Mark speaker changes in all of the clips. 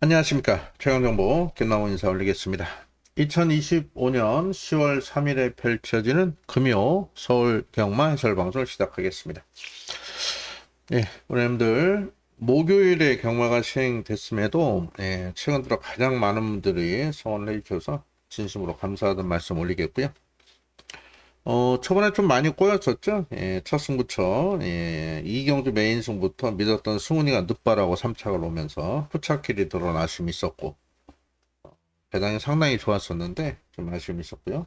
Speaker 1: 안녕하십니까. 최강정보 김남훈 인사 올리겠습니다. 2025년 10월 3일에 펼쳐지는 금요 서울 경마 해설 방송을 시작하겠습니다. 예, 우리님들 목요일에 경마가 시행됐음에도 최근 들어 가장 많은 분들이 성원을 해주셔서 진심으로 감사하다는 말씀 올리겠고요. 초반에 좀 많이 꼬였었죠. 첫 승부처 이경주 메인 승부터 믿었던 승훈이가 늦바라고 3착을 오면서 후착길이 드러난 아쉬움이 있었고, 배당이 상당히 좋았었는데 좀 아쉬움이 있었고요.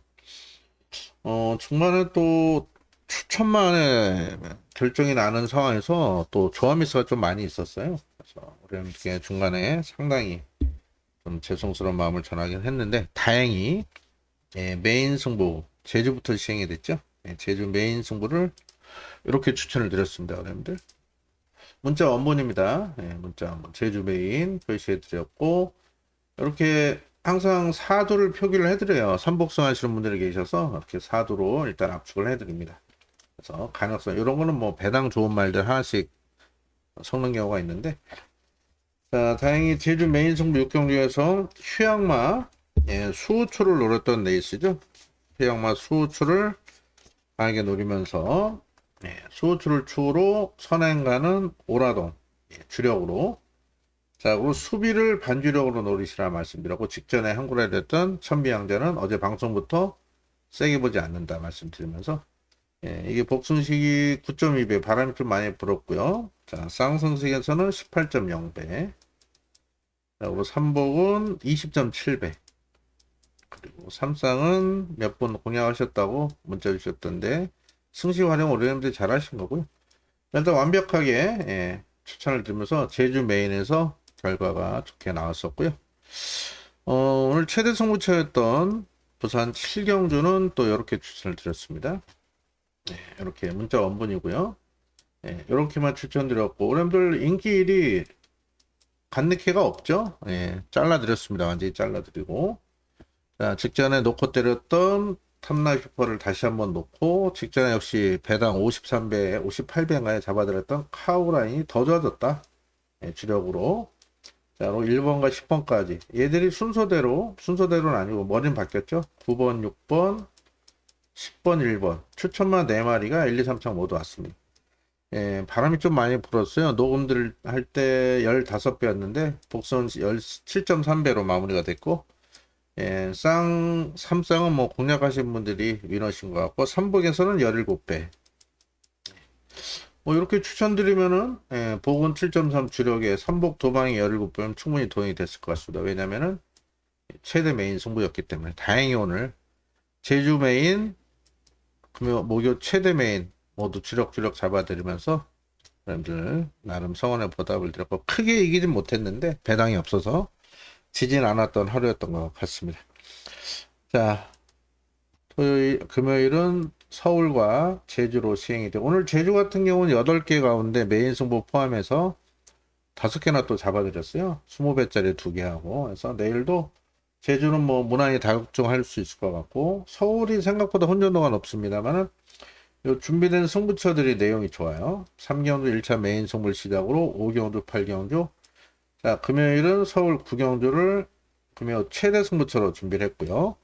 Speaker 1: 중반에 또 추천만에 결정이 나는 상황에서 또 조합미스가 좀 많이 있었어요. 그래서 우리 함께 중간에 상당히 좀 죄송스러운 마음을 전하긴 했는데, 다행히 메인 승부 제주부터 시행이 됐죠. 제주 메인 승부를 이렇게 추천을 드렸습니다, 여러분들. 문자 원본입니다. 문자 원본 제주 메인 표시해 드렸고, 이렇게 항상 사두를 표기를 해드려요. 선복성 하시는 분들이 계셔서 이렇게 사두로 일단 압축을 해드립니다. 그래서 가능성 이런 거는 뭐 배당 좋은 말들 하나씩 섞는 경우가 있는데, 자, 다행히 제주 메인 승부 6경주에서 휴양마 수우초를 노렸던 레이스죠. 휴양마 수우초를 강하게 노리면서 수우초를 추후로 선행가는 오라동 주력으로, 자, 그리고 수비를 반주력으로 노리시라 말씀드렸고, 직전에 한구라에 됐던 천비양자는 어제 방송부터 세게 보지 않는다 말씀드리면서, 이게 복순식이 9.2배, 바람이 좀 많이 불었고요. 자, 쌍승식에서는 18.0배, 그리고 삼복은 20.7배, 그리고 삼쌍은 몇 번 공략하셨다고 문자 주셨던데, 승시 활용 어려운데 잘 하신 거고요. 일단 완벽하게 추천을 드리면서 제주 메인에서 결과가 좋게 나왔었고요. 오늘 최대 승부처였던 부산 7경주는 또 이렇게 추천을 드렸습니다. 이렇게 문자 원본이고요. 이렇게만 추천드렸고, 여러분들 인기 1위 간느케가 없죠? 잘라드렸습니다. 완전히 잘라드리고, 자, 직전에 놓고 때렸던 탐나 슈퍼를 다시 한번 놓고, 직전에 역시 배당 53배, 58배인가에 잡아드렸던 카우라인이 더 좋아졌다. 주력으로. 자, 1번과 10번까지. 얘들이 순서대로는 아니고 머리는 바뀌었죠. 9번, 6번, 10번, 1번. 추천만 4마리가 1, 2, 3창 모두 왔습니다. 바람이 좀 많이 불었어요. 녹음들 할 때 15배였는데, 복선 7.3배로 마무리가 됐고, 삼쌍은 뭐 공략하신 분들이 위너신 것 같고, 삼복에서는 17배. 뭐 이렇게 추천드리면은 복은 7.3 주력에 삼복 도방이 17배면 충분히 도움이 됐을 것 같습니다. 왜냐면은 최대 메인 승부였기 때문에. 다행히 오늘 제주 메인, 금요 목요 최대 메인 모두 주력 잡아드리면서 여러분들 나름 성원의 보답을 드렸고, 크게 이기진 못했는데 배당이 없어서 지진 않았던 하루였던 것 같습니다. 자, 금요일은 서울과 제주로 시행이 돼. 오늘 제주 같은 경우는 8개 가운데 메인 승부 포함해서 5개나 또 잡아드렸어요. 20배짜리 2개 하고. 그래서 내일도 제주는 뭐 무난히 다격종할 수 있을 것 같고, 서울이 생각보다 혼전도가 높습니다만은 요 준비된 승부처들이 내용이 좋아요. 3경주 1차 메인 승부를 시작으로 5경주, 8경주. 자, 금요일은 서울 9경주를 금요 최대 승부처로 준비를 했고요.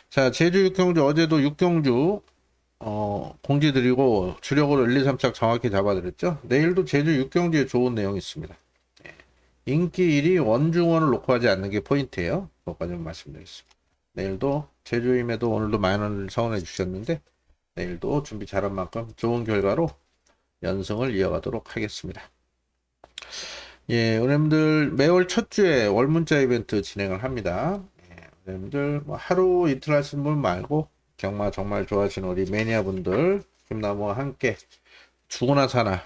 Speaker 1: 자, 제주 6경주, 어제도 6경주 공지 드리고 주력으로 1, 2, 3착 정확히 잡아드렸죠. 내일도 제주 6경주에 좋은 내용이 있습니다. 인기 1위 원중원을 놓고 하지 않는 게 포인트예요. 그것까지 말씀드리겠습니다. 내일도 제주임에도 오늘도 많은 성원해 주셨는데, 내일도 준비 잘한 만큼 좋은 결과로 연승을 이어가도록 하겠습니다. 여러분들 매월 첫 주에 월문자 이벤트 진행을 합니다. 여러분들 뭐 하루 이틀 하시는 분 말고 경마 정말 좋아하시는 우리 매니아분들, 김나무와 함께 죽으나 사나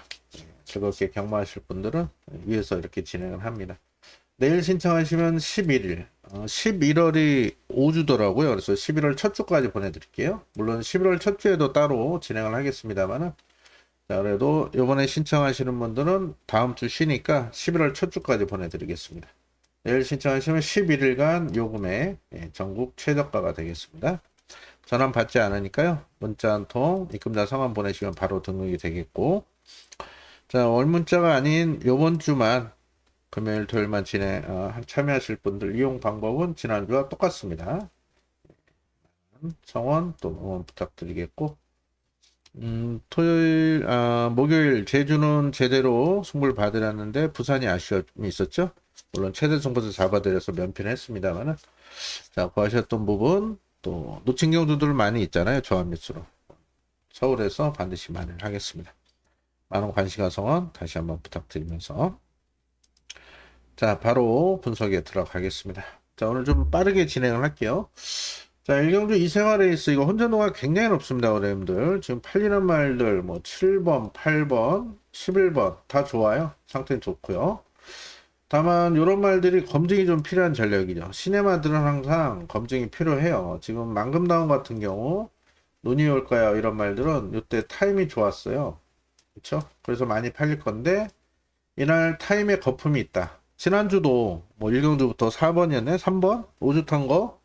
Speaker 1: 즐겁게 경마하실 분들은 위에서 이렇게 진행을 합니다. 내일 신청하시면 11일, 11월이 5주더라고요. 그래서 11월 첫 주까지 보내드릴게요. 물론 11월 첫 주에도 따로 진행을 하겠습니다만은, 자, 그래도 이번에 신청하시는 분들은 다음 주 쉬니까 11월 첫 주까지 보내드리겠습니다. 내일 신청하시면 11일간 요금에 전국 최저가가 되겠습니다. 전환 받지 않으니까요. 문자 한 통, 입금자 성함 보내시면 바로 등록이 되겠고, 자, 월 문자가 아닌 요번 주만 금요일, 토요일만 참여하실 분들 이용 방법은 지난주와 똑같습니다. 성원 또 응원 부탁드리겠고, 목요일 제주는 제대로 승부를 받으렸는데 부산이 아쉬움이 있었죠. 물론 최대 승부도 잡아드려서 면피는 했습니다만은, 자, 구하셨던 부분 또 놓친 경주들 많이 있잖아요. 저한 밑으로 서울에서 반드시 만회를 하겠습니다. 많은 관심과 성원 다시 한번 부탁드리면서, 자, 바로 분석에 들어가겠습니다. 자, 오늘 좀 빠르게 진행을 할게요. 자, 일경주 이생활 레이스 이거 혼전도가 굉장히 높습니다, 어레님들. 지금 팔리는 말들 뭐 7번, 8번, 11번 다 좋아요. 상태는 좋고요. 다만 이런 말들이 검증이 좀 필요한 전략이죠. 시네마들은 항상 검증이 필요해요. 지금 만금다운 같은 경우 눈이 올까요? 이런 말들은 이때 타임이 좋았어요. 그렇죠? 그래서 많이 팔릴 건데 이날 타임에 거품이 있다. 지난주도 뭐 1경주부터 4번이었네? 3번? 5주 탄 거?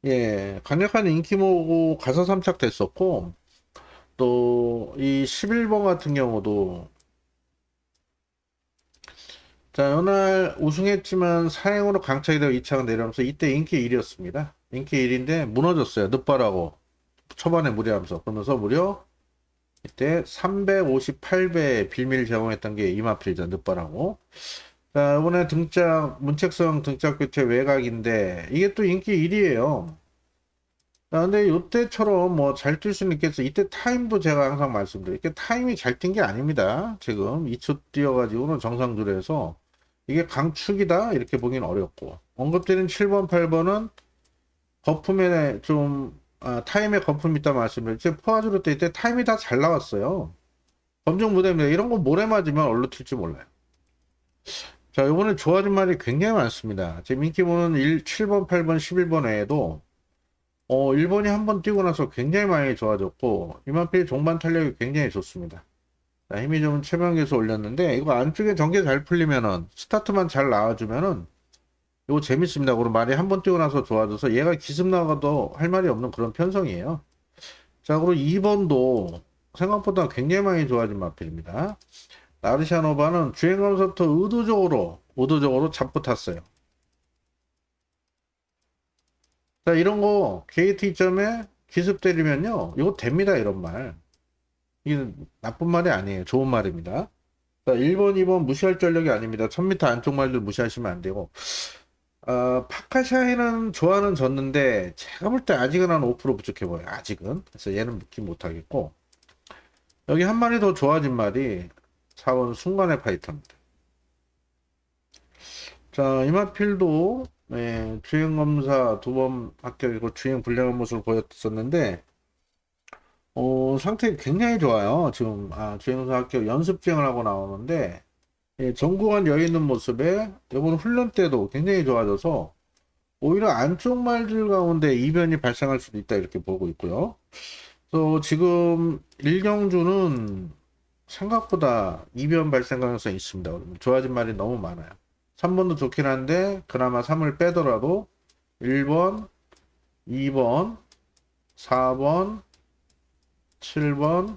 Speaker 1: 예, 강력한 인기 모으고 가서 3착 됐었고, 또 이 11번 같은 경우도, 자, 이날 우승했지만 사행으로 강착이 되어 2차가 내려오면서 이때 인기 1위였습니다. 인기 1위인데 무너졌어요. 늦바라고. 초반에 무리하면서. 그러면서 무려 이때 358배 빌미를 제공했던 게 이마필자 늦바라고. 자, 이번에 문책성 등짝 교체 외곽인데, 이게 또 인기 1위예요. 자, 근데 요때처럼 뭐 잘 뛸 수는 있겠어. 이때 타임도 제가 항상 말씀드려요. 이게 타임이 잘 뛴 게 아닙니다. 지금 2초 뛰어가지고는 정상줄에서 이게 강축이다 이렇게 보기는 어렵고, 언급드린 7번, 8번은 거품에 좀 타임에 거품이 있다 말씀드렸죠. 포화주로 뛸 때 타임이 다 잘 나왔어요. 검정 무대입니다. 이런 거 모래 맞으면 얼로 튈지 몰라요. 자, 이번에 좋아진 말이 굉장히 많습니다. 지금 인기 보는 7번, 8번, 11번 외에도 1번이 한 번 뛰고 나서 굉장히 많이 좋아졌고, 이만필 종반 탄력이 굉장히 좋습니다. 자, 힘이 좀 최명에서 올렸는데, 이거 안쪽에 전개 잘 풀리면은, 스타트만 잘 나와주면은, 이거 재밌습니다. 그리고 말이 한 번 뛰고 나서 좋아져서, 얘가 기습 나가도 할 말이 없는 그런 편성이에요. 자, 그리고 2번도 생각보다 굉장히 많이 좋아진 마필입니다. 나르샤노바는 주행하면서부터 의도적으로 잡고 탔어요. 자, 이런 거 KT점에 기습 때리면요, 이거 됩니다. 이런 말. 이게 나쁜 말이 아니에요. 좋은 말입니다. 자, 1번, 2번 무시할 전력이 아닙니다. 1000m 안쪽 말들 무시하시면 안 되고, 파카샤이는 좋아는 졌는데 제가 볼 때 아직은 한 5% 부족해 보여요. 아직은. 그래서 얘는 믿기 못하겠고, 여기 한 마리 더 좋아진 말이 4번 순간의 파이터입니다. 자, 이마필도 주행검사 2번 합격이고 주행 불량한 모습을 보였었는데, 상태 굉장히 좋아요. 지금 주행검사 합격 연습 주행을 하고 나오는데, 전구간 여유 있는 모습에 이번 훈련 때도 굉장히 좋아져서 오히려 안쪽 말들 가운데 이변이 발생할 수도 있다 이렇게 보고 있고요. 또 지금 일경주는 생각보다 이변 발생 가능성이 있습니다. 좋아진 말이 너무 많아요. 3번도 좋긴 한데 그나마 3을 빼더라도 1번, 2번, 4번, 7번,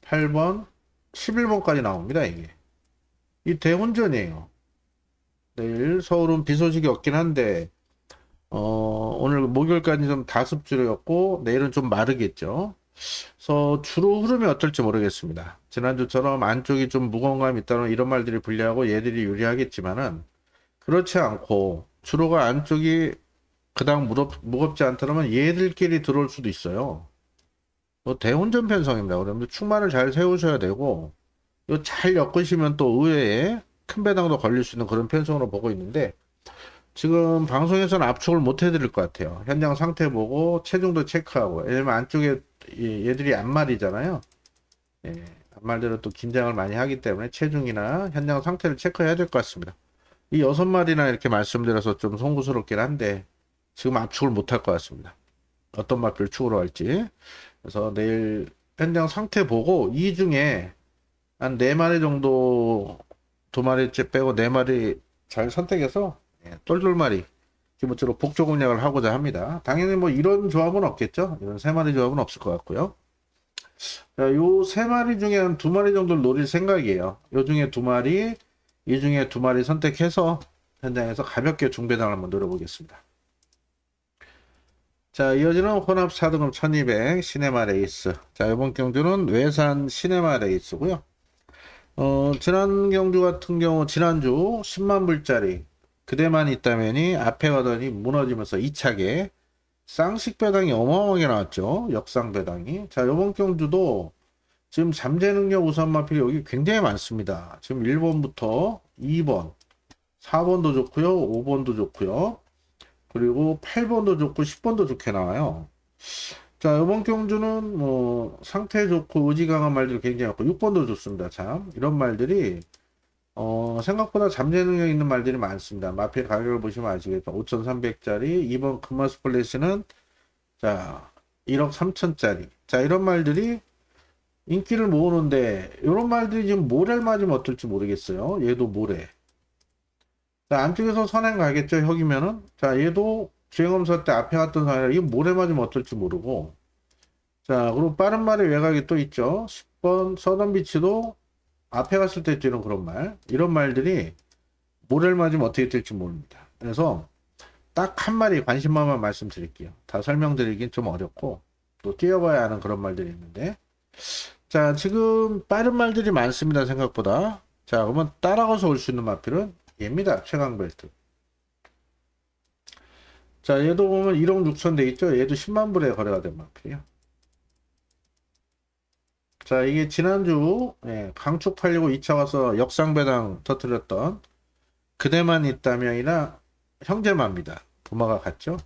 Speaker 1: 8번, 11번까지 나옵니다. 이게 이 대혼전이에요. 내일 서울은 비 소식이 없긴 한데 오늘 목요일까지 좀 다습주였고 내일은 좀 마르겠죠. 그래서 주로 흐름이 어떨지 모르겠습니다. 지난주처럼 안쪽이 좀 무거운 감이 있다는 이런 말들이 불리하고 얘들이 유리하겠지만은 그렇지 않고 주로가 안쪽이 그닥 무겁지 않다면 얘들끼리 들어올 수도 있어요. 뭐 대운전 편성입니다. 그러면 축마를 잘 세우셔야 되고 이거 잘 엮으시면 또 의외에 큰 배당도 걸릴 수 있는 그런 편성으로 보고 있는데 지금 방송에서는 압축을 못 해드릴 것 같아요. 현장 상태 보고 체중도 체크하고 왜냐면 안쪽에 얘들이 안말이잖아요. 예, 안말들은 또 긴장을 많이 하기 때문에 체중이나 현장 상태를 체크해야 될 것 같습니다. 이 6마리나 이렇게 말씀드려서 좀 송구스럽긴 한데 지금 압축을 못 할 것 같습니다. 어떤 마필 축으로 할지. 그래서 내일 현장 상태 보고 이 중에 한 4마리 정도 2마리째 빼고 4마리 잘 선택해서 똘똘마리 기본적으로 복조 공략을 하고자 합니다. 당연히 뭐 이런 조합은 없겠죠. 이런 3마리 조합은 없을 것 같고요. 자, 요 3마리 중에 한 2마리 정도를 노릴 생각이에요. 요 중에 2마리 이 중에 두 마리 선택해서 현장에서 가볍게 중배당을 한번 노려보겠습니다. 자, 이어지는 혼합 4등급 1200 시네마 레이스. 자, 이번 경주는 외산 시네마 레이스고요. 지난 경주 같은 경우 지난주 10만 불짜리 그대만 있다면이 앞에 가더니 무너지면서 2차게 쌍식 배당이 어마어마하게 나왔죠. 역상 배당이. 자, 이번 경주도 지금 잠재 능력 우선 마필이 여기 굉장히 많습니다. 지금 1번부터 2번, 4번도 좋고요. 5번도 좋고요. 그리고 8번도 좋고 10번도 좋게 나와요. 자, 이번 경주는 뭐 상태 좋고 의지 강한 말들이 굉장히 많고 6번도 좋습니다. 참 이런 말들이 생각보다 잠재 능력 있는 말들이 많습니다. 마필 가격을 보시면 아시겠죠. 5,300짜리 2번 금마 스플래시는 자 1억 3천짜리. 자, 이런 말들이 인기를 모으는데 이런 말들이 지금 모래를 맞으면 어떨지 모르겠어요. 얘도 모래. 자, 안쪽에서 선행 가겠죠. 혁이면은. 자, 얘도 주행검사 때 앞에 갔던 사람이 이게 모래 맞으면 어떨지 모르고. 자, 그리고 빠른 말의 외곽이 또 있죠. 10번 서던비치도 앞에 갔을 때 뛰는 그런 말. 이런 말들이 모래를 맞으면 어떻게 될지 모릅니다. 그래서 딱 한 마리 관심만만 말씀드릴게요. 다 설명드리긴 좀 어렵고 또 뛰어봐야 하는 그런 말들이 있는데. 자, 지금 빠른 말들이 많습니다. 생각보다. 자, 그러면 따라가서 올 수 있는 마필은 얘입니다. 최강벨트. 자, 얘도 보면 1억 6천 돼 있죠. 얘도 10만 불에 거래가 된 마필이요. 자, 이게 지난주 강축 팔리고 2차 와서 역상배당 터뜨렸던 그대만 있다면이나 형제마입니다. 부마가 같죠.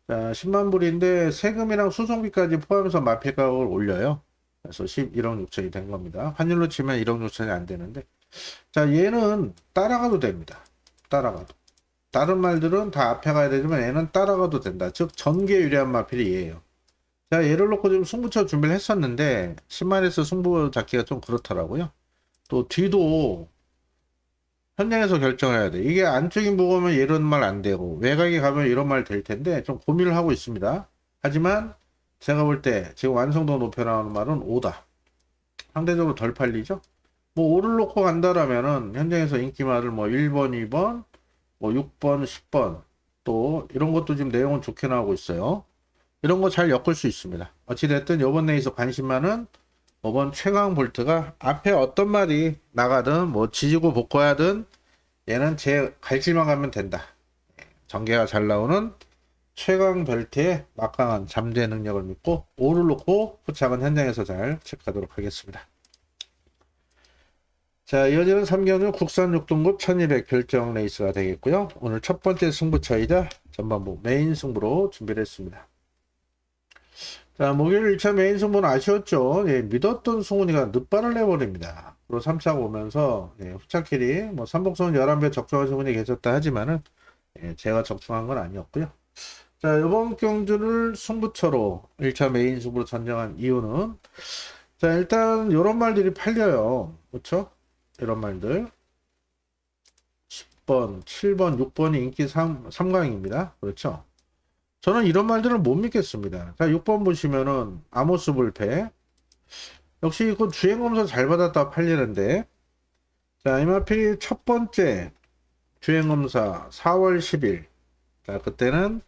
Speaker 1: 자, 10만 불인데 세금이랑 수송비까지 포함해서 마필 가격을 올려요. 그래서 11억 6천이 된 겁니다. 환율로 치면 1억 6천이 안 되는데. 자, 얘는 따라가도 됩니다. 따라가도. 다른 말들은 다 앞에 가야 되지만 얘는 따라가도 된다. 즉 전개 유리한 마필이 얘예요. 자, 얘를 놓고 지금 승부처 준비를 했었는데 10만에서 승부 잡기가 좀 그렇더라고요. 또 뒤도 현장에서 결정해야 돼. 이게 안쪽인 보고면 이런 말 안 되고 외곽에 가면 이런 말 될 텐데 좀 고민을 하고 있습니다. 하지만 제가 볼 때 지금 완성도 높여 나오는 말은 5다. 상대적으로 덜 팔리죠. 뭐 5를 놓고 간다라면은 현장에서 인기말을 뭐 1번, 2번, 뭐 6번, 10번 또 이런 것도 지금 내용은 좋게 나오고 있어요. 이런 거 잘 엮을 수 있습니다. 어찌됐든 요번 레이스 관심만은 5번 최강 볼트가 앞에 어떤 말이 나가든 뭐 지지고 볶아야든 얘는 제 갈 길만 가면 된다. 전개가 잘 나오는 최강 벨트의 막강한 잠재 능력을 믿고 5를 놓고 후착은 현장에서 잘 체크하도록 하겠습니다. 자, 이어지는 3경주 국산 6등급 1200 결정 레이스가 되겠고요. 오늘 첫 번째 승부처이자 전반부 메인 승부로 준비를 했습니다. 자, 목요일 1차 메인 승부는 아쉬웠죠. 예, 믿었던 승훈이가 늦발을 내버립니다. 그리고 3차가 오면서 후차끼리 뭐 삼복선 11배 적중한 승훈이 계셨다 하지만은 제가 적중한 건 아니었고요. 자, 이번 경주를 승부처로 1차 메인 승부로 선정한 이유는 자, 일단 이런 말들이 팔려요. 그렇죠? 이런 말들 10번, 7번, 6번이 인기 3강입니다. 그렇죠? 저는 이런 말들을 못 믿겠습니다. 자, 6번 보시면은 아모스 불패 역시 이거 주행검사 잘 받았다 팔리는데 자, 이마필 첫 번째 주행검사 4월 10일 자, 그때는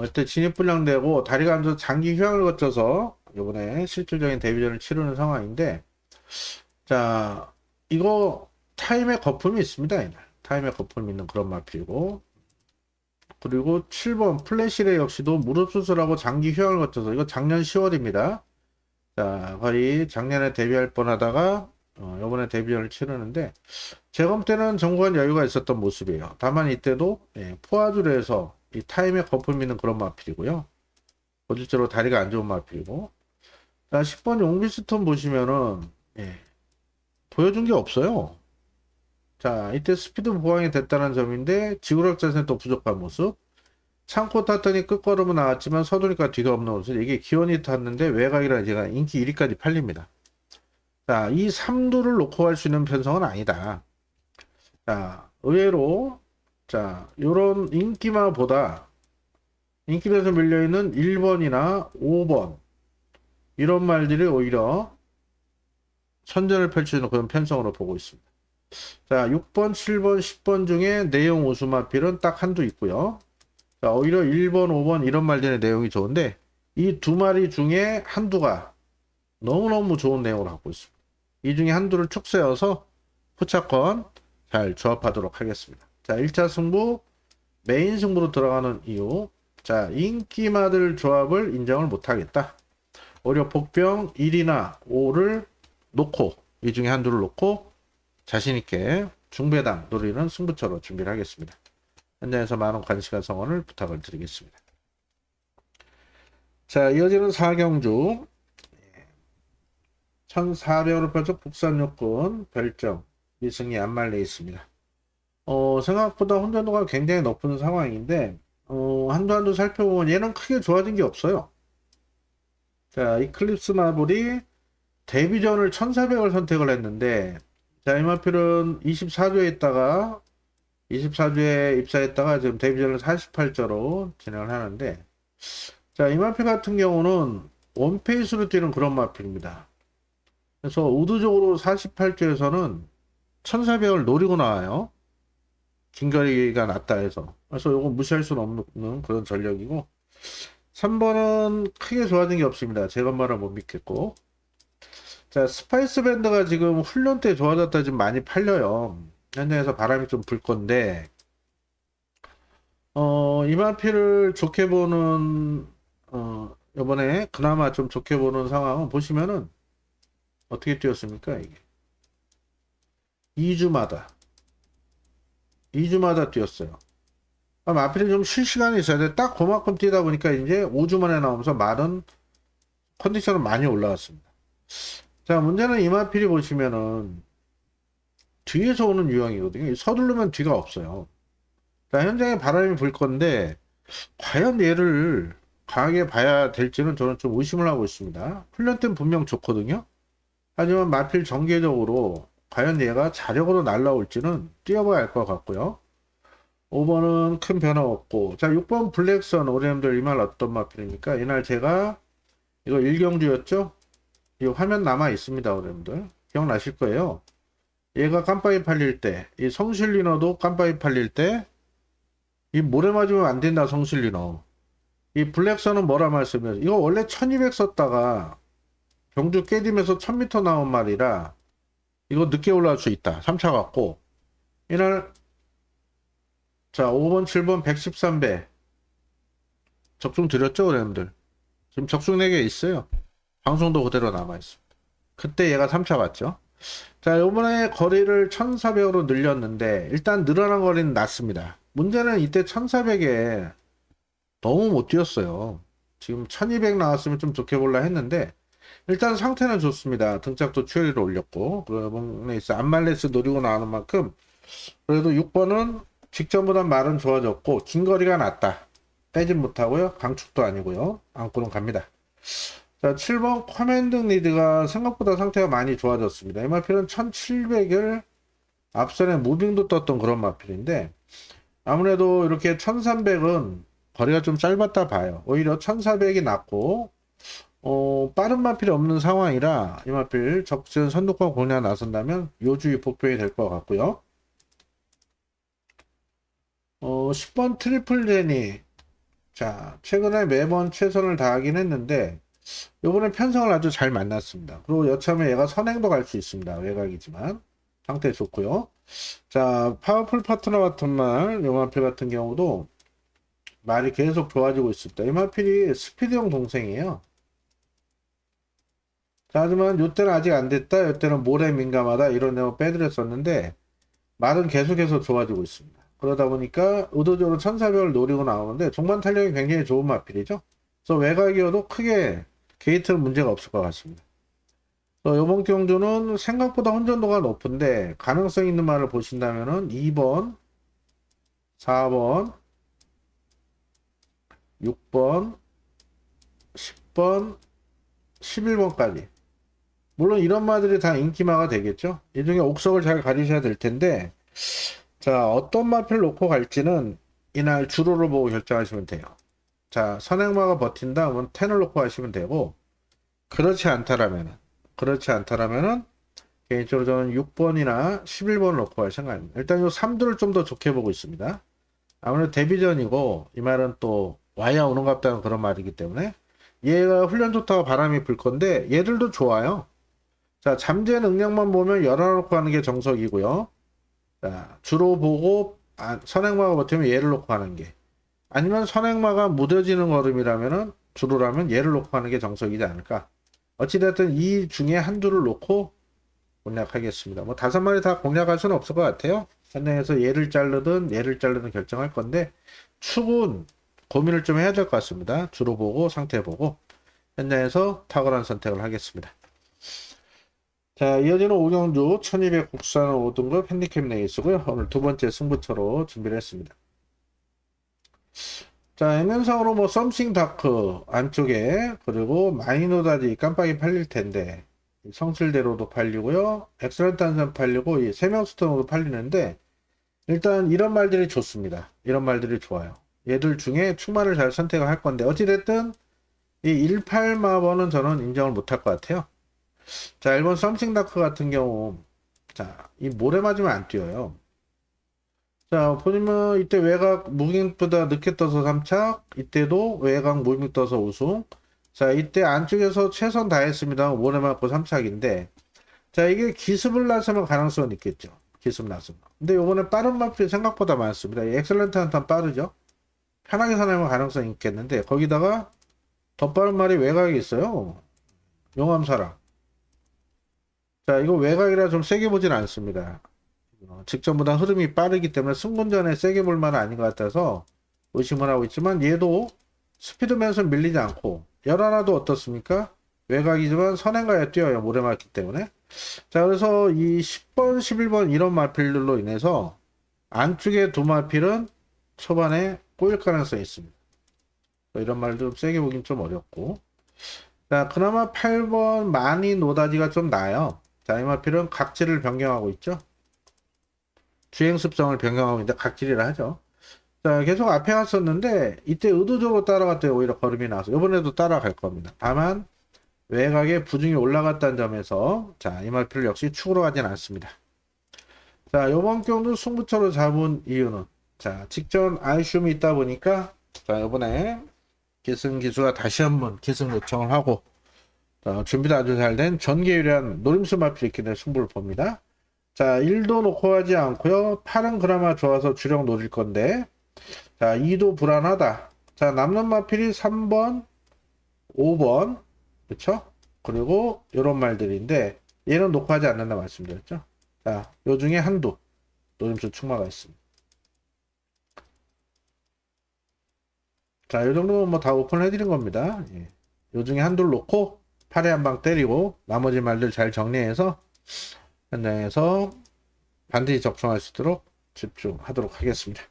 Speaker 1: 이때 진입불량되고 다리가 안 좋아서 장기 휴양을 거쳐서 이번에 실질적인 데뷔전을 치르는 상황인데 자, 이거 타임의 거품이 있습니다. 이날. 타임의 거품이 있는 그런 마필이고 그리고 7번 플래시레 역시도 무릎 수술하고 장기 휴양을 거쳐서 이거 작년 10월입니다. 자, 거의 작년에 데뷔할 뻔하다가 이번에 데뷔전을 치르는데 제가 볼 때는 정구한 여유가 있었던 모습이에요. 다만 이때도 포화주로 해서 이 타임에 거품 있는 그런 마필이고요. 고질적으로 다리가 안 좋은 마필이고 자, 10번 용비스톤 보시면은 보여준 게 없어요. 자, 이때 스피드 보강이 됐다는 점인데 지구력 자세는 또 부족한 모습. 창고 탔더니 끝걸음은 나왔지만 서두니까 뒤도 없는 모습. 이게 기원이 탔는데 외곽이라 제가 인기 1위까지 팔립니다. 자, 이 3두를 놓고 갈 수 있는 편성은 아니다. 자, 의외로 자, 요런 인기마보다 인기에서 밀려있는 1번이나 5번 이런 말들이 오히려 선전을 펼치는 그런 편성으로 보고 있습니다. 자, 6번, 7번, 10번 중에 내용 우수마필은 딱 한두 있고요. 자, 오히려 1번, 5번 이런 말들의 내용이 좋은데 이 두 마리 중에 한두가 너무너무 좋은 내용을 갖고 있습니다. 이 중에 한두를 축세어서 후차권 잘 조합하도록 하겠습니다. 자, 1차 승부 메인 승부로 들어가는 이유. 자, 인기마들 조합을 인정을 못하겠다. 오히려 복병 1이나 5를 놓고 이 중에 한두를 놓고 자신있게 중배당 노리는 승부처로 준비를 하겠습니다. 현장에서 많은 관심과 성원을 부탁을 드리겠습니다. 자, 이어지는 4경주 1400으로 펼쳐 국산요건 별점 미승이 안말려 있습니다. 생각보다 혼전도가 굉장히 높은 상황인데 한두 살펴보면 얘는 크게 좋아진 게 없어요. 자, 이클립스 마블이 데뷔전을 1400을 선택을 했는데 자, 이마필은 24주에 있다가 24주에 입사했다가 지금 데뷔전을 48조로 진행을 하는데 자, 이마필 같은 경우는 원페이스로 뛰는 그런 마필입니다. 그래서 의도적으로 48주에서는 1400을 노리고 나와요. 긴거리가 낮다 해서. 그래서 이거 무시할 수는 없는 그런 전력이고 3번은 크게 좋아진 게 없습니다. 제 것만은 못 믿겠고 자, 스파이스 밴드가 지금 훈련 때 좋아졌다 지금 많이 팔려요. 현장에서 바람이 좀 불 건데 이마피를 좋게 보는 이번에 그나마 좀 좋게 보는 상황은 보시면은 어떻게 뛰었습니까? 이게 2주마다 뛰었어요. 마필이 좀 쉴 시간이 있어야 돼. 딱 그만큼 뛰다 보니까 이제 5주 만에 나오면서 말은 컨디션은 많이 올라왔습니다. 자, 문제는 이마필이 보시면은 뒤에서 오는 유형이거든요. 서두르면 뒤가 없어요. 자, 현장에 바람이 불 건데 과연 얘를 강하게 봐야 될지는 저는 좀 의심을 하고 있습니다. 훈련 때는 분명 좋거든요. 하지만 마필 정계적으로 과연 얘가 자력으로 날라올지는 뛰어봐야 할 것 같고요. 5번은 큰 변화 없고 자, 6번 블랙선 오래님들 이 말 어떤 마필입니까? 이날 제가 이거 1경주였죠? 이 화면 남아 있습니다. 오래님들 기억나실 거예요. 얘가 깜빡이 팔릴 때 이 성실리너도 깜빡이 팔릴 때 이 모래 맞으면 안 된다. 성실리너 이 블랙선은 뭐라 말씀이에요? 이거 원래 1200 썼다가 경주 깨지면서 1000m 나온 말이라 이거 늦게 올라갈 수 있다. 3차 갖고 이날 자, 5번 7번 113배 적중 드렸죠 여러분들. 지금 적중 4개 있어요. 방송도 그대로 남아있습니다. 그때 얘가 3차 갔죠. 자, 요번에 거리를 1400으로 늘렸는데 일단 늘어난 거리는 낮습니다. 문제는 이때 1400에 너무 못 뛰었어요. 지금 1200 나왔으면 좀 좋게 볼라 했는데 일단 상태는 좋습니다. 등짝도 추리를 올렸고 그러면 안말레스 노리고 나오는 만큼 그래도 6번은 직전보다 말은 좋아졌고 긴거리가 낮다. 빼진 못하고요. 강축도 아니고요. 안고는 갑니다. 자, 7번 커맨드 리드가 생각보다 상태가 많이 좋아졌습니다. 이 마필은 1700을 앞선에 무빙도 떴던 그런 마필인데 아무래도 이렇게 1300은 거리가 좀 짧았다 봐요. 오히려 1400이 낫고 빠른 마필이 없는 상황이라 이 마필 적진 선두권 공략 나선다면 요주의 복병이 될 것 같고요. 10번 트리플 제니 자, 최근에 매번 최선을 다하긴 했는데 요번에 편성을 아주 잘 만났습니다. 그리고 여차하면 얘가 선행도 갈 수 있습니다. 외곽이지만 상태 좋고요. 자, 파워풀 파트너 같은 말 요마필 같은 경우도 말이 계속 좋아지고 있습니다. 요마필이 스피드형 동생이에요. 자, 하지만 요때는 아직 안 됐다. 요때는 모래 민감하다. 이런 내용 빼드렸었는데 말은 계속해서 좋아지고 있습니다. 그러다 보니까 의도적으로 1400을 노리고 나오는데 종반 탄력이 굉장히 좋은 마필이죠. 그래서 외곽이어도 크게 게이트는 문제가 없을 것 같습니다. 이번 경주는 생각보다 혼전도가 높은데 가능성 있는 말을 보신다면은 2번, 4번, 6번, 10번, 11번까지 물론 이런 말들이 다 인기마가 되겠죠. 이 중에 옥석을 잘 가리셔야 될 텐데 자, 어떤 마필을 놓고 갈지는 이날 주로를 보고 결정하시면 돼요. 자, 선행마가 버틴다 하면 10을 놓고 하시면 되고 그렇지 않다라면은 개인적으로 저는 6번이나 11번을 놓고 갈 생각입니다. 일단 이 3두를 좀 더 좋게 보고 있습니다. 아무래도 데뷔전이고 이 말은 또 와야 오는 갑다는 그런 말이기 때문에 얘가 훈련 좋다고 바람이 불 건데 얘들도 좋아요. 자, 잠재 능력만 보면 열어놓고 하는 게 정석이고요. 자, 주로 보고 선행마가 버티면 얘를 놓고 하는 게, 아니면 선행마가 무뎌지는 걸음이라면은 주로라면 얘를 놓고 하는 게 정석이지 않을까. 어찌됐든 이 중에 한두를 놓고 공략하겠습니다. 뭐 5마리 다 공략할 수는 없을 것 같아요. 현장에서 얘를 자르든 결정할 건데 축은 고민을 좀 해야 될 것 같습니다. 주로 보고 상태 보고 현장에서 탁월한 선택을 하겠습니다. 자, 이어지는 오경주 1200 국산 5등급 핸디캡 레이스고요. 오늘 두 번째 승부처로 준비를 했습니다. 자, 액면상으로 뭐 썸씽 다크 안쪽에, 그리고 마이노다지 깜빡이 팔릴 텐데 성실대로도 팔리고요, 엑셀런트 한산 팔리고 이 세명스톤으로 팔리는데 일단 이런 말들이 좋습니다. 이런 말들이 좋아요. 얘들 중에 충만을 잘 선택을 할 건데 어찌됐든 이 18마번은 저는 인정을 못할 것 같아요. 자, 1번 썸씽 다크 같은 경우, 자, 이 모래 맞으면 안 뛰어요. 자, 보시면 이때 외곽 무빙보다 늦게 떠서 3착, 이때도 외곽 무빙 떠서 우승. 자, 이때 안쪽에서 최선 다했습니다. 모래 맞고 3착인데, 자, 이게 기습을 나서면 가능성은 있겠죠. 기습 나서면. 근데 요번에 빠른 마필이 생각보다 많습니다. 엑셀런트 한탄 빠르죠. 편하게 사내면 가능성이 있겠는데, 거기다가 더 빠른 말이 외곽이 있어요. 용암사랑. 자, 이거 외곽이라 좀 세게 보진 않습니다. 직전보다 흐름이 빠르기 때문에 승분전에 세게 볼 만은 아닌 것 같아서 의심을 하고 있지만, 얘도 스피드면서 밀리지 않고 열하나도 어떻습니까? 외곽이지만 선행가에 뛰어요. 모래 맞기 때문에. 자, 그래서 이 10번 11번 이런 마필들로 인해서 안쪽에 두 마필은 초반에 꼬일 가능성이 있습니다. 이런 말도 세게 보긴 좀 어렵고, 자, 그나마 8번 많이 노다지가 좀 나아요. 자, 이 마필은 각질을 변경하고 있죠. 주행 습성을 변경하고 있는데 각질이라 하죠. 자, 계속 앞에 갔었는데 이때 의도적으로 따라갔더니 오히려 걸음이 나와서 이번에도 따라갈 겁니다. 다만 외곽에 부중이 올라갔다는 점에서, 자, 이 마필을 역시 축으로 가진 않습니다. 자, 이번 경도 승부처로 잡은 이유는, 자, 직전 아이슘이 있다 보니까, 자, 이번에 기승 기수가 다시 한번 기승 요청을 하고, 준비도 아주 잘 된 전개유리한 노림수 마필이 있기 때문에 승부를 봅니다. 자, 1도 놓고 가지 않고요. 8은 그나마 좋아서 주력 노릴 건데, 자, 2도 불안하다. 자, 남는 마필이 3번, 5번, 그쵸? 그리고 이런 말들인데 얘는 놓고 하지 않는다 말씀드렸죠. 자, 요 중에 한두 노림수 충마가 있습니다. 자, 요 정도면 뭐 다 오픈을 해드린 겁니다. 예. 요 중에 한두를 놓고 8에 한 방 때리고 나머지 말들 잘 정리해서 현장에서 반드시 적중할 수 있도록 집중하도록 하겠습니다.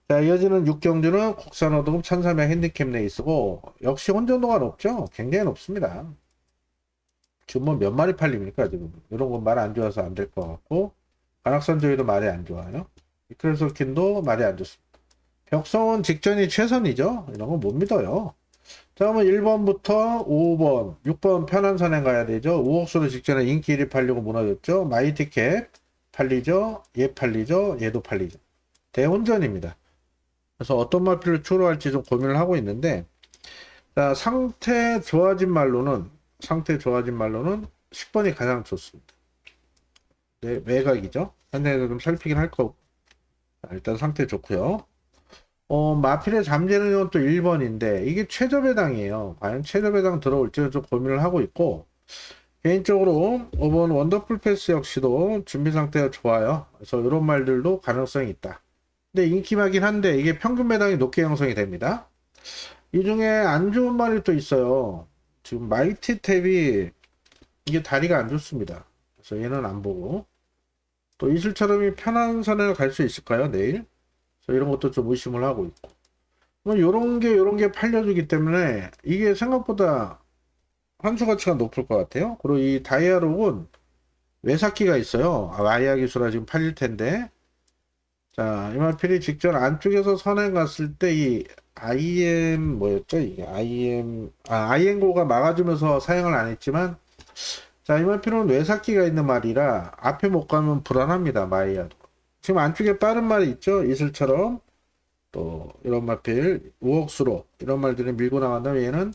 Speaker 1: 자, 이어지는 6경주는 국산 5등급 1300 핸디캡 레이스고, 역시 혼전도가 높죠. 굉장히 높습니다. 지금 뭐 몇 마리 팔립니까 지금. 이런 건 말 안 좋아서 안 될 것 같고, 관악산 조이도 말이 안 좋아요. 이크레솔킨도 말이 안 좋습니다. 벽성은 직전이 최선이죠. 이런 건 못 믿어요. 자, 그러면 1번부터 5번, 6번 편한 선행 가야 되죠. 우옥수로 직전에 인기 1위 팔리고 무너졌죠. 마이티캡 팔리죠. 얘 팔리죠. 얘도 팔리죠. 대혼전입니다. 그래서 어떤 마필을 추로할지 좀 고민을 하고 있는데, 자, 상태 좋아진 말로는 10번이 가장 좋습니다. 네, 외곽이죠. 현장에서 좀 살피긴 할 거고. 일단 상태 좋고요. 마필의 잠재는 건 또 1번인데 이게 최저 배당이에요. 과연 최저 배당 들어올지는 좀 고민을 하고 있고, 개인적으로 5번 원더풀 패스 역시도 준비 상태가 좋아요. 그래서 이런 말들도 가능성이 있다. 근데 인기마긴 한데 이게 평균 배당이 높게 형성이 됩니다. 이 중에 안 좋은 말이 또 있어요. 지금 마이티 탭이 이게 다리가 안 좋습니다. 그래서 얘는 안 보고, 또 이슬처럼이 편한 선을 갈 수 있을까요 내일? 그래서 이런 것도 좀 의심을 하고 있고, 뭐 요런 게 팔려주기 때문에 이게 생각보다 환수 가치가 높을 것 같아요. 그리고 이 다이아록은 외삭기가 있어요. 마이아 기술화 지금 팔릴 텐데, 자, 이마필이 직전 안쪽에서 선행 갔을 때 이 뭐였죠? 이게 IM고가 막아주면서 사용을 안 했지만, 자, 이 마필은 뇌삭기가 있는 말이라 앞에 못 가면 불안합니다. 마이야도. 지금 안쪽에 빠른 말이 있죠. 이슬처럼 또 이런 마필 우억수로 이런 말들이 밀고 나간다면 얘는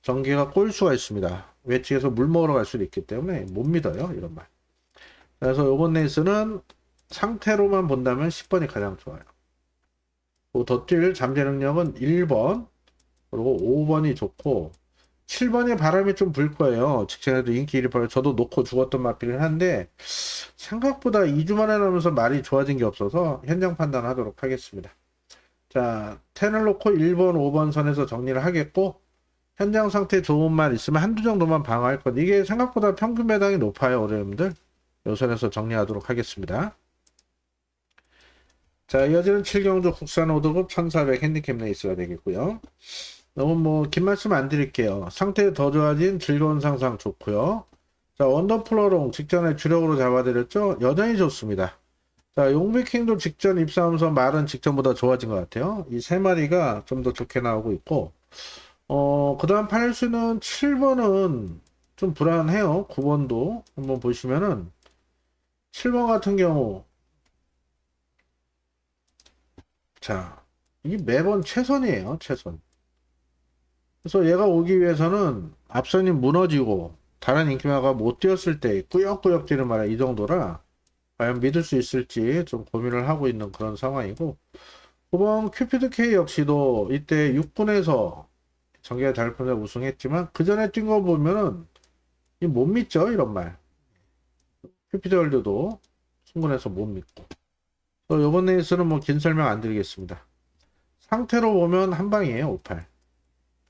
Speaker 1: 전개가 꼬일 수가 있습니다. 외측에서 물 먹으러 갈 수도 있기 때문에 못 믿어요. 이런 말. 그래서 요번 레이스는 상태로만 본다면 10번이 가장 좋아요. 더 뛸 잠재 능력은 1번 그리고 5번이 좋고 7번에 바람이 좀 불 거예요. 직전에도 인기 1위 저도 놓고 죽었던 마필이긴 한데 생각보다 2주 만에 나오면서 말이 좋아진 게 없어서 현장 판단하도록 하겠습니다. 자, 10을 놓고 1번, 5번 선에서 정리를 하겠고 현장 상태 좋은 말 있으면 한두 정도만 방어할 것. 이게 생각보다 평균 배당이 높아요. 어려움들. 요 선에서 정리하도록 하겠습니다. 자, 이어지는 7경주 국산 5등급 1400 핸디캡 레이스가 되겠고요. 너무 뭐 긴 말씀 안 드릴게요. 상태 더 좋아진 즐거운 상상 좋고요. 자, 원더플러롱 직전에 주력으로 잡아드렸죠. 여전히 좋습니다. 자, 용비킹도 직전 입사하면서 말은 직전보다 좋아진 것 같아요. 이 세 마리가 좀 더 좋게 나오고 있고 그 다음 팔수는 7번은 좀 불안해요. 9번도 한번 보시면은 7번 같은 경우 자, 이게 매번 최선이에요. 최선. 그래서 얘가 오기 위해서는 앞선이 무너지고 다른 인기마가 못 뛰었을 때 꾸역꾸역 뛰는 말이야. 이 정도라 과연 믿을 수 있을지 좀 고민을 하고 있는 그런 상황이고 9번 큐피드 K 역시도 이때 6군에서 정계가 달풍자 우승했지만 그 전에 뛴 거 보면은 못 믿죠. 이런 말. 큐피드 월드도 승군에서 못 믿고 또 요번 레이스는 뭐 긴 설명 안 드리겠습니다. 상태로 보면 한방이에요. 58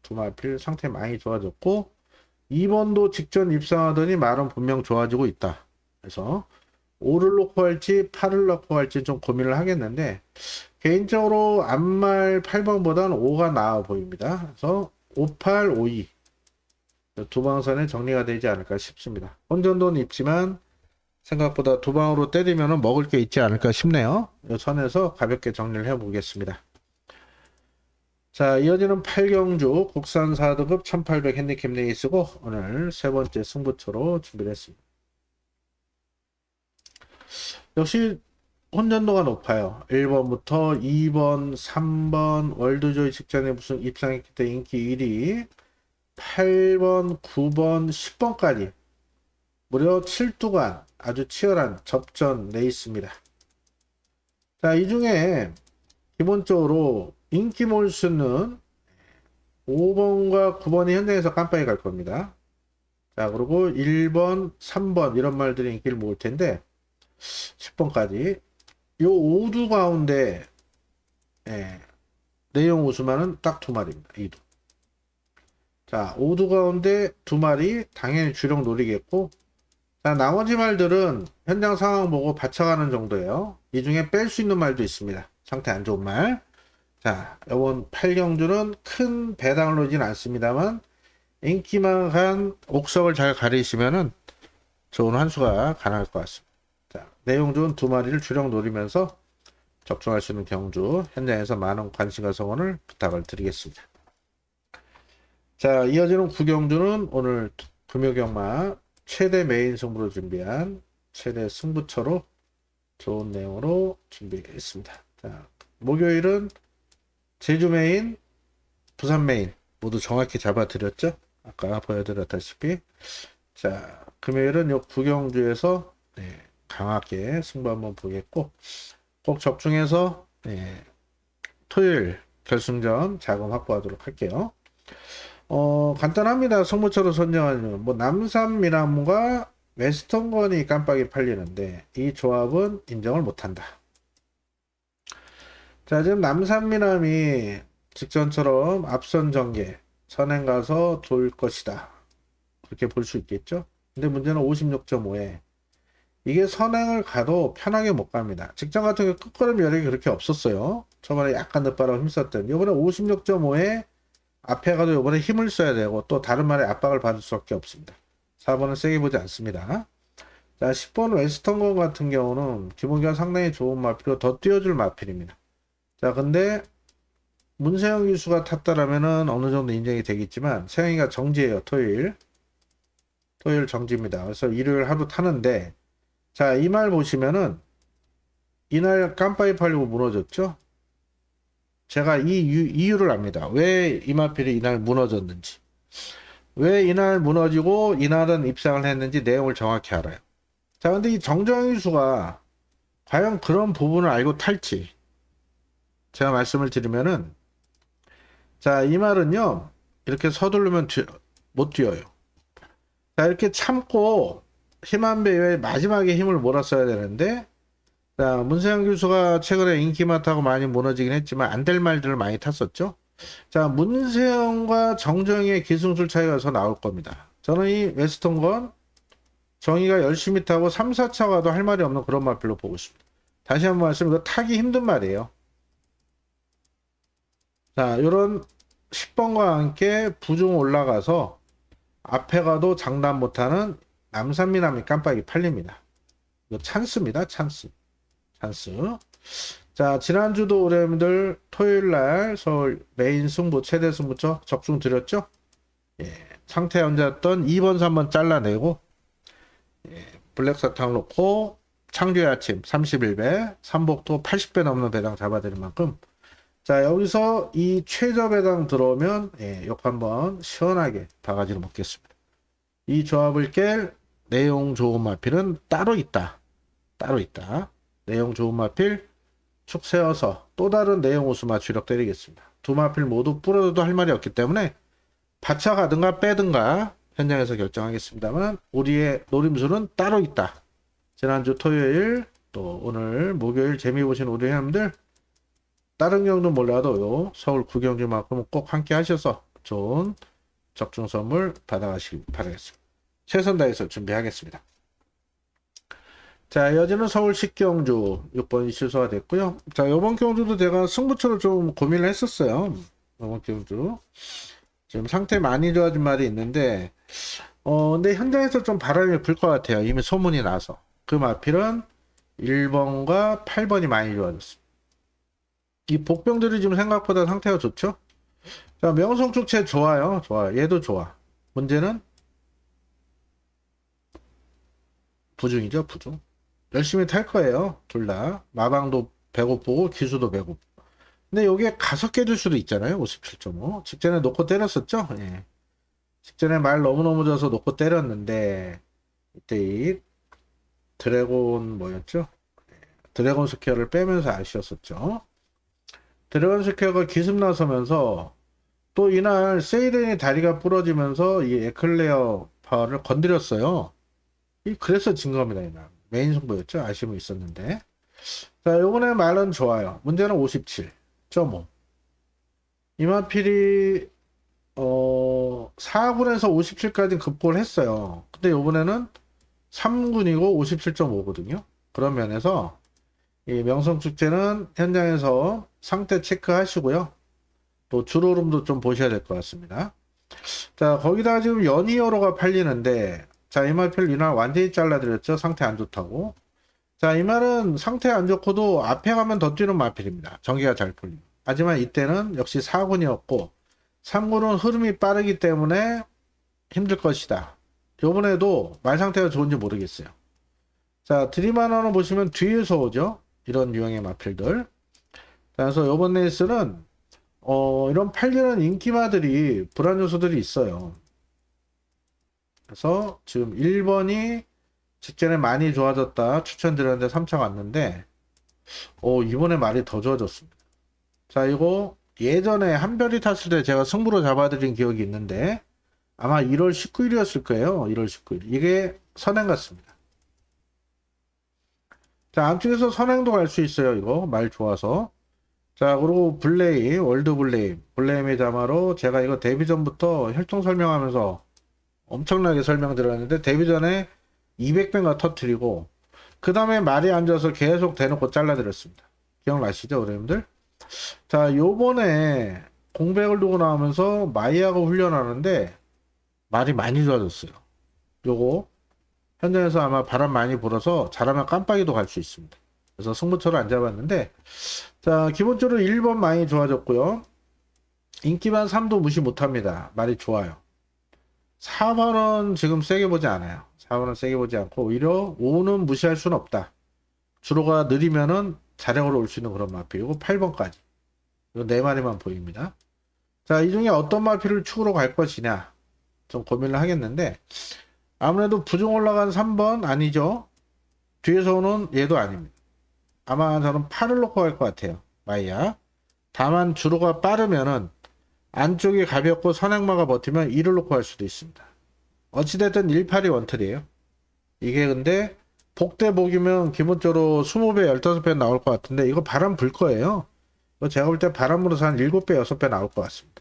Speaker 1: 두 마필 상태 많이 좋아졌고 2번도 직전 입상하더니 말은 분명 좋아지고 있다. 그래서 5를 놓고 할지 8을 놓고 할지 좀 고민을 하겠는데 개인적으로 앞말 8번보다는 5가 나아 보입니다. 그래서 58, 52 두 방선에 정리가 되지 않을까 싶습니다. 혼전도는 있지만 생각보다 두 방으로 때리면 먹을 게 있지 않을까 싶네요. 이 선에서 가볍게 정리를 해보겠습니다. 자, 이어지는 8경주 국산 4등급 1800 핸디캡 레이스고 오늘 세 번째 승부처로 준비를 했습니다. 역시 혼전도가 높아요. 1번부터 2번, 3번 월드조이 직전에 무슨 입상했기 때 인기 1위 8번, 9번, 10번까지 무려 7두간 아주 치열한 접전 레이스입니다. 자, 이 중에 기본적으로 인기 몰수는 5번과 9번이 현장에서 깜빡이 갈 겁니다. 자, 그리고 1번, 3번 이런 말들이 인기를 모을 텐데 10번까지 요 5두 가운데 내용 우수만은 딱 두 마리입니다. 2두. 자, 5두 가운데 두 마리 당연히 주력 노리겠고 자, 나머지 말들은 현장 상황 보고 받쳐가는 정도예요. 이 중에 뺄 수 있는 말도 있습니다. 상태 안 좋은 말. 자, 이번 8경주는 큰 배당을 놓지는 않습니다만 인기만한 옥석을 잘 가리시면은 좋은 한 수가 가능할 것 같습니다. 자, 내용 좋은 두 마리를 주력 노리면서 적중할 수 있는 경주 현장에서 많은 관심과 성원을 부탁을 드리겠습니다. 자, 이어지는 9경주는 오늘 금요경마 최대 메인 승부로 준비한 최대 승부처로 좋은 내용으로 준비했습니다. 자, 목요일은 제주 메인, 부산 메인 모두 정확히 잡아드렸죠. 아까 보여드렸다시피 자, 금요일은 요 구경주에서 강하게 승부 한번 보겠고 꼭 적중해서 토요일 결승전 자금 확보하도록 할게요. 간단합니다. 승부처로 선정하는 뭐 남산미남과 웨스턴건이 깜빡이 팔리는데 이 조합은 인정을 못한다. 자, 지금 남산미남이 직전처럼 앞선 전개 선행 가서 돌 것이다. 그렇게 볼 수 있겠죠. 근데 문제는 56.5에 이게 선행을 가도 편하게 못 갑니다. 직전 같은 경우 끝걸음 여력이 그렇게 없었어요. 저번에 약간 늦바라고 힘썼던 이번에 56.5에 앞에 가도 이번에 힘을 써야 되고 또 다른 말에 압박을 받을 수밖에 없습니다. 4번은 세게 보지 않습니다. 자, 10번 웨스턴건 같은 경우는 기본기가 상당히 좋은 마필로 더 띄워줄 마필입니다. 자, 근데 문세영 기수가 탔다라면은 어느 정도 인정이 되겠지만 세영이가 정지예요. 토요일. 토요일 정지입니다. 그래서 일요일 하루 타는데, 자, 이 말 보시면은, 이날 깜빡이 팔리고 무너졌죠? 제가 이유를 압니다. 왜 이마필이 이날 무너졌는지. 왜 이날 무너지고 이날은 입상을 했는지 내용을 정확히 알아요. 자, 근데 이 정정유수가 과연 그런 부분을 알고 탈지. 제가 말씀을 드리면은, 자, 이 말은요, 이렇게 서두르면 못 뛰어요. 자, 이렇게 참고 힘한 배에 마지막에 힘을 몰았어야 되는데, 자, 문세영 교수가 최근에 인기 많다고 많이 무너지긴 했지만 안 될 말들을 많이 탔었죠. 자, 문세영과 정정희의 기승술 차이가 서 나올 겁니다. 저는 이 웨스턴건 정희가 열심히 타고 3, 4차 가도 할 말이 없는 그런 마필로 보고 있습니다. 다시 한번 말씀, 이거 타기 힘든 말이에요. 자, 이런 10번과 함께 부중 올라가서 앞에 가도 장담 못하는 남산미남이 깜빡이 팔립니다. 이거 찬스입니다. 찬스. 찬스. 자, 지난주도 여러분들 토요일날 서울 메인 승부 최대 승부처 적중 드렸죠? 예, 상태 앉았던 2번 3번 잘라내고, 예, 블랙사탕 놓고 창조의 아침 31배, 삼복도 80배 넘는 배당 잡아드릴 만큼, 자, 여기서 이 최저 배당 들어오면, 예, 욕 한번 시원하게 바가지로 먹겠습니다. 이 조합을 깰 내용 좋은 마필은 따로 있다. 따로 있다. 내용 좋은 마필 축 세워서 또 다른 내용 우수마 주력 때리겠습니다. 두 마필 모두 뿌려도 할 말이 없기 때문에 받쳐 가든가 빼든가 현장에서 결정하겠습니다만, 우리의 노림수는 따로 있다. 지난주 토요일 또 오늘 목요일 재미 보신 우리 회원들, 다른 경도 몰라도 요 서울 구경주만큼은 꼭 함께 하셔서 좋은 적중 선물 받아가시기 바라겠습니다. 최선 다해서 준비하겠습니다. 자, 여지는 서울 10경주 6번이 취소가 됐고요. 자, 이번 경주도 제가 승부처를 좀 고민을 했었어요. 이번 경주 지금 상태 많이 좋아진 말이 있는데, 근데 현장에서 좀 바람이 불 것 같아요. 이미 소문이 나서. 그 마필은 1번과 8번이 많이 좋아졌습니다. 이 복병들이 지금 생각보다 상태가 좋죠? 자, 명성축제 좋아요. 좋아요. 얘도 좋아. 문제는 부중이죠. 부중. 열심히 탈 거예요. 둘 다. 마방도 배고프고 기수도 배고프고. 근데 여기에 가서 깨질 수도 있잖아요. 57.5. 직전에 놓고 때렸었죠? 예. 직전에 말 너무너무 져서 놓고 때렸는데, 이때 이 드래곤 뭐였죠? 드래곤 스퀘어를 빼면서 아쉬웠었죠. 드래곤 스퀘어가 기습 나서면서 또 이날 세이렌이 다리가 부러지면서 이 에클레어 파워를 건드렸어요. 그래서 진 겁니다. 이날 메인 승부였죠. 아쉬움이 있었는데, 자, 요번에 말은 좋아요. 문제는 57.5. 이마필이 4군에서 57까지 급골 했어요. 근데 요번에는 3군이고 57.5거든요. 그런 면에서 이 명성축제는 현장에서 상태 체크하시고요. 또 주로름도 좀 보셔야 될 것 같습니다. 자, 거기다가 지금 연이어로가 팔리는데, 자, 이마필 이날 완전히 잘라드렸죠. 상태 안 좋다고. 자, 이 말은 상태 안 좋고도 앞에 가면 더 뛰는 마필입니다. 전기가 잘 풀리고. 하지만 이때는 역시 4군이었고 3군은 흐름이 빠르기 때문에 힘들 것이다. 요번에도 말 상태가 좋은지 모르겠어요. 자, 드림하나는 보시면 뒤에서 오죠. 이런 유형의 마필들. 그래서 요번 레이스는 이런 팔리는 인기마들이 불안 요소들이 있어요. 그래서 지금 1번이 직전에 많이 좋아졌다 추천드렸는데 3차 갔는데, 이번에 말이 더 좋아졌습니다. 자, 이거 예전에 한별이 탔을 때 제가 승부로 잡아드린 기억이 있는데 아마 1월 19일이었을 거예요. 1월 19일. 이게 선행 같습니다. 자, 안쪽에서 선행도 갈 수 있어요. 이거 말 좋아서. 자, 그리고 블레임, 월드 블레임의 자마로 제가 이거 데뷔 전부터 혈통 설명하면서 엄청나게 설명드렸는데, 데뷔 전에 200배가 터트리고 그 다음에 말이 앉아서 계속 대놓고 잘라드렸습니다. 기억나시죠, 여러분들? 자, 요번에 공백을 두고 나오면서 마이하고 훈련하는데 말이 많이 좋아졌어요. 요거 현장에서 아마 바람 많이 불어서 잘하면 깜빡이도 갈 수 있습니다. 그래서 승부처를 안 잡았는데, 자, 기본적으로 1번 많이 좋아졌고요. 인기만 3도 무시 못합니다. 말이 좋아요. 4번은 지금 세게 보지 않아요. 4번은 세게 보지 않고 오히려 5는 무시할 수는 없다. 주로가 느리면은 자력으로 올 수 있는 그런 마필이고 8번까지. 이거 네 마리만 보입니다. 자, 이 중에 어떤 마필을 축으로 갈 것이냐 좀 고민을 하겠는데 아무래도 부중 올라간 3번 아니죠. 뒤에서 오는 얘도 아닙니다. 아마 저는 8을 놓고 갈 것 같아요. 마이야. 다만 주로가 빠르면은 안쪽이 가볍고 선행마가 버티면 2를 놓고 갈 수도 있습니다. 어찌됐든 18이 원틀이에요. 이게 근데 복대복이면 기본적으로 20배, 15배 나올 것 같은데 이거 바람 불 거예요. 이거 제가 볼 때 바람으로서 한 7배, 6배 나올 것 같습니다.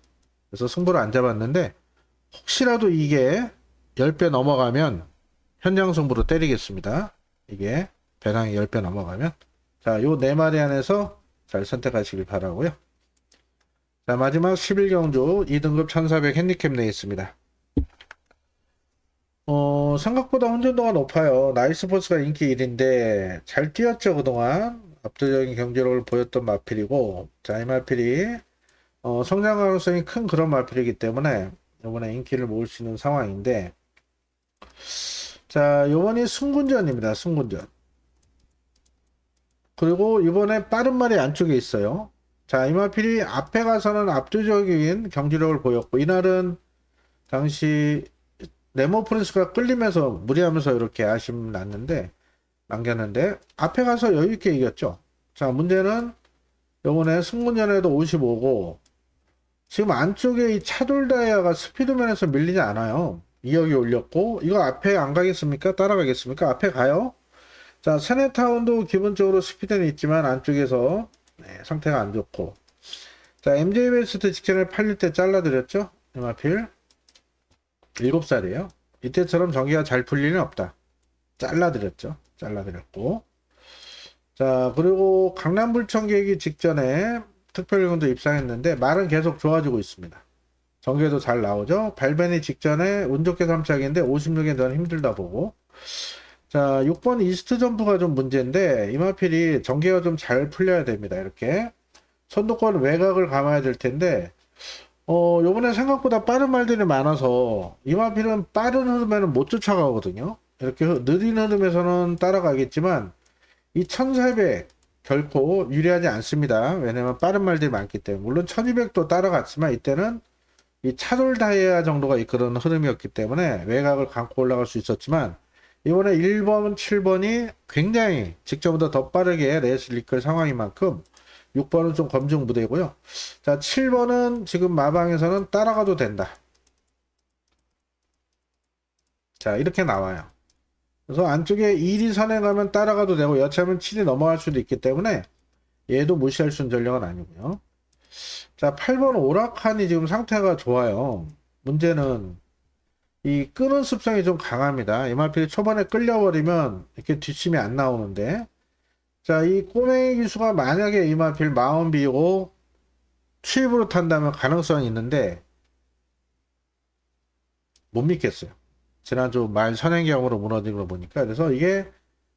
Speaker 1: 그래서 승부를 안 잡았는데 혹시라도 이게 10배 넘어가면 현장 승부로 때리겠습니다. 이게 배당이 10배 넘어가면 자, 요 네 마리 안에서 잘 선택하시길 바라고요. 자, 마지막 11경주 2등급 1400 핸디캡 내있습니다. 생각보다 혼전도가 높아요. 나이스포츠가 인기 1인데 잘 뛰었죠, 그동안. 압도적인 경기력을 보였던 마필이고, 자, 이 마필이 성장 가능성이 큰 그런 마필이기 때문에 이번에 인기를 모을 수 있는 상황인데, 자, 이번이 승군전입니다. 승군전. 그리고 이번에 빠른 말이 안쪽에 있어요. 자, 이 마필이 앞에 가서는 압도적인 경기력을 보였고, 이날은 당시 네모 프린스가 끌리면서 무리하면서 이렇게 아쉬움 남겼는데 앞에 가서 여유있게 이겼죠. 자, 문제는 요번에 승군전에도 55고 지금 안쪽에 이 차돌다이아가 스피드면에서 밀리지 않아요. 2억이 올렸고 이거 앞에 안 가겠습니까? 따라가겠습니까? 앞에 가요. 자, 세네타운도 기본적으로 스피드는 있지만 안쪽에서 상태가 안 좋고 자, MJ 베스트 직전에 팔릴 때 잘라드렸죠. 이마필 7살이에요. 이때처럼 전기가 잘 풀 일은 없다. 잘라드렸죠. 잘라드렸고. 자, 그리고 강남불청 계기 직전에 특별기관도 입상했는데 말은 계속 좋아지고 있습니다. 전개도 잘 나오죠. 발베니 직전에 운 좋게 3착인데 56에 넌 힘들다 보고. 자, 6번 이스트 점프가 좀 문제인데 이마필이 전개가 좀 잘 풀려야 됩니다. 이렇게 선두권 외곽을 감아야 될 텐데 요번에 생각보다 빠른 말들이 많아서 이마필은 빠른 흐름에는 못 쫓아가거든요. 이렇게 느린 흐름에서는 따라가겠지만 이 1400 결코 유리하지 않습니다. 왜냐면 빠른 말들이 많기 때문에. 물론 1200도 따라갔지만 이때는 이 차돌 다이아 정도가 이끄는 흐름이었기 때문에 외곽을 감고 올라갈 수 있었지만 이번에 1번, 7번이 굉장히 직전보다 더 빠르게 레이스를 이끌 상황인 만큼 6번은 좀 검증 무대고요. 자, 7번은 지금 마방에서는 따라가도 된다. 자, 이렇게 나와요. 그래서 안쪽에 1이 선행하면 따라가도 되고 여차하면 7이 넘어갈 수도 있기 때문에 얘도 무시할 수 있는 전략은 아니고요. 자, 8번 오락한이 지금 상태가 좋아요. 문제는 이 끄는 습성이 좀 강합니다. MRP 초반에 끌려버리면 이렇게 뒷심이 안 나오는데 자, 이 꼬맹이 기수가 만약에 이마필 마운비고 추입으로 탄다면 가능성이 있는데 못 믿겠어요. 지난주 말 선행경으로 무너진 걸 보니까 그래서 이게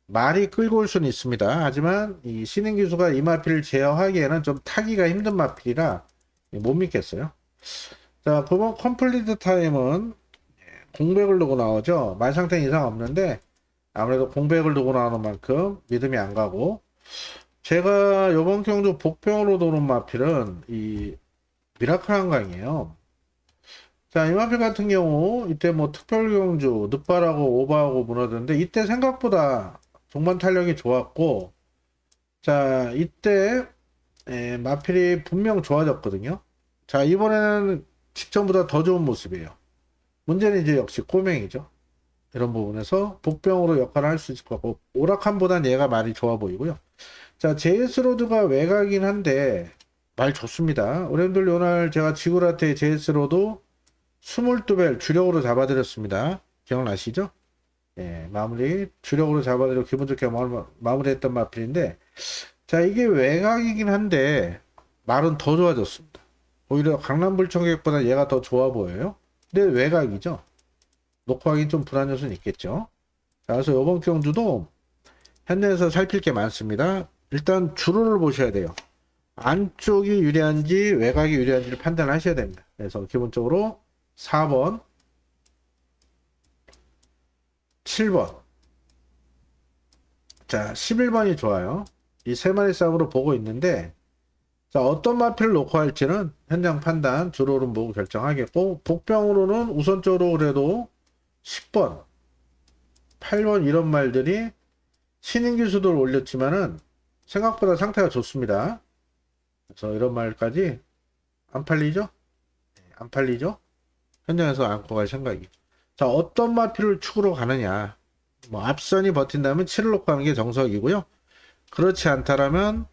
Speaker 1: 말이 끌고 올 수는 있습니다. 하지만 이 신인 기수가 이마필을 제어하기에는 좀 타기가 힘든 마필이라 못 믿겠어요. 자, 9번 컴플리트 타임은 공백을 두고 나오죠. 말 상태는 이상 없는데 아무래도 공백을 두고 나오는 만큼 믿음이 안 가고 제가 이번 경주 복병으로 도는 마필은 이 미라클 한강이에요. 자, 이 마필 같은 경우 이때 뭐 특별 경주 늑발하고 오버하고 무너졌는데 이때 생각보다 종반 탄력이 좋았고 자, 이때 마필이 분명 좋아졌거든요. 자, 이번에는 직전보다 더 좋은 모습이에요. 문제는 이제 역시 꼬맹이죠. 이런 부분에서 복병으로 역할을 할 수 있을 것 같고 오락함보단 얘가 말이 좋아 보이고요. 자, JS로드가 외곽이긴 한데 말 좋습니다. 오랜들 오늘 제가 지구라테 JS로드 22벨 주력으로 잡아드렸습니다. 기억나시죠? 예, 마무리 주력으로 잡아드리고 기분 좋게 마무리했던 마필인데 자, 이게 외곽이긴 한데 말은 더 좋아졌습니다. 오히려 강남불청객보다 얘가 더 좋아 보여요. 근데 외곽이죠. 놓고 하긴 좀 불안 요소는 있겠죠. 자, 그래서 이번 경주도 현대에서 살필 게 많습니다. 일단 주로를 보셔야 돼요. 안쪽이 유리한지 외곽이 유리한지를 판단하셔야 됩니다. 그래서 기본적으로 4번 7번. 자, 11번이 좋아요. 이 세 마리 싸움으로 보고 있는데, 자, 어떤 마필을 놓고 할지는 현장 판단, 주로는 보고 결정하겠고, 복병으로는 우선적으로 그래도 10번, 8번 이런 말들이 신인 기수들 올렸지만은 생각보다 상태가 좋습니다. 그래서 이런 말까지 안 팔리죠? 네, 안 팔리죠? 현장에서 안고 갈 생각이. 자, 어떤 마필을 축으로 가느냐. 뭐 앞선이 버틴다면 7을 놓고 가는 게 정석이고요. 그렇지 않다라면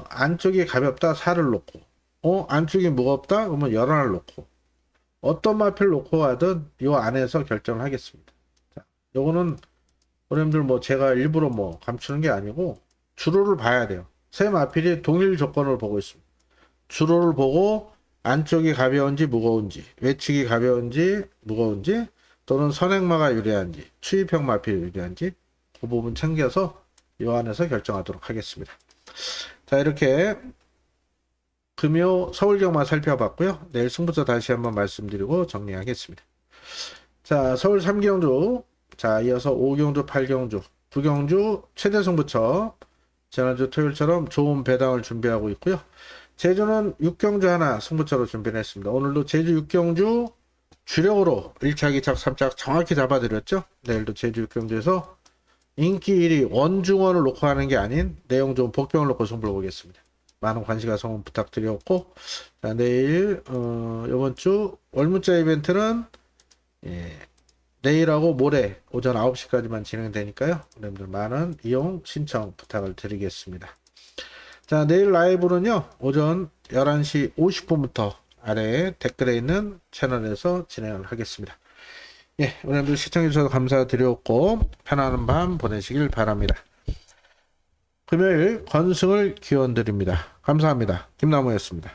Speaker 1: 안쪽이 가볍다 4를 놓고 안쪽이 무겁다 그러면 11을 놓고 어떤 마필을 놓고 가든 이 안에서 결정을 하겠습니다. 자, 요거는 여러분들 뭐 제가 일부러 뭐 감추는 게 아니고 주로를 봐야 돼요. 세 마필이 동일 조건을 보고 있습니다. 주로를 보고 안쪽이 가벼운지 무거운지 외측이 가벼운지 무거운지 또는 선행마가 유리한지 추입형 마필이 유리한지 그 부분 챙겨서 이 안에서 결정하도록 하겠습니다. 자, 이렇게 금요 서울경마 살펴봤고요. 내일 승부처 다시 한번 말씀드리고 정리하겠습니다. 자, 서울 3경주, 자, 이어서 5경주, 8경주, 9경주 최대 승부처 지난주 토요일처럼 좋은 배당을 준비하고 있고요. 제주는 6경주 하나 승부처로 준비를 했습니다. 오늘도 제주 6경주 주력으로 1차, 2차, 3차 정확히 잡아드렸죠. 내일도 제주 6경주에서 인기 1위 원중원을 놓고 하는 게 아닌 내용 좋은 복병을 놓고 승부를 보겠습니다. 많은 관심과 성원 부탁드렸고, 자, 내일 이번 주 월문자 이벤트는 내일하고 모레 오전 9시까지만 진행되니까요. 여러분들 많은 이용 신청 부탁을 드리겠습니다. 자, 내일 라이브는요 오전 11시 50분부터 아래 댓글에 있는 채널에서 진행을 하겠습니다. 예, 오늘도 시청해주셔서 감사드렸고 편안한 밤 보내시길 바랍니다. 금요일 건승을 기원드립니다. 감사합니다. 김나무였습니다.